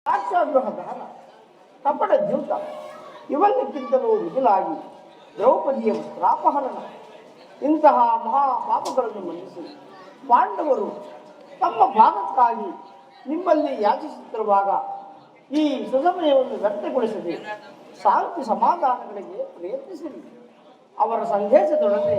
ಸಾಕ್ಷಾಗ್ರಹ ದಹನ, ಕಪಟ ದ್ಯೂತ ಇವೆಲ್ಲಕ್ಕಿಂತಲೂ ಮಿಗಿಲಾಗಿ ದ್ರೌಪದಿಯ ವಸ್ತ್ರಾಪಹರಣ ಇಂತಹ ಮಹಾಪಾಪಗಳನ್ನು ಮನ್ನಿಸಿ ಪಾಂಡವರು ತಮ್ಮ ಭಾಗಕ್ಕಾಗಿ ನಿಮ್ಮಲ್ಲಿ ಯಾಚಿಸುತ್ತಿರುವಾಗ ಈ ಸುಸಮಯವನ್ನು ವ್ಯಕ್ತಗೊಳಿಸದೆ ಶಾಂತಿ ಸಮಾಧಾನಗಳಿಗೆ ಪ್ರಯತ್ನಿಸಿರಿ. ಅವರ ಸಂದೇಶದೊಡನೆ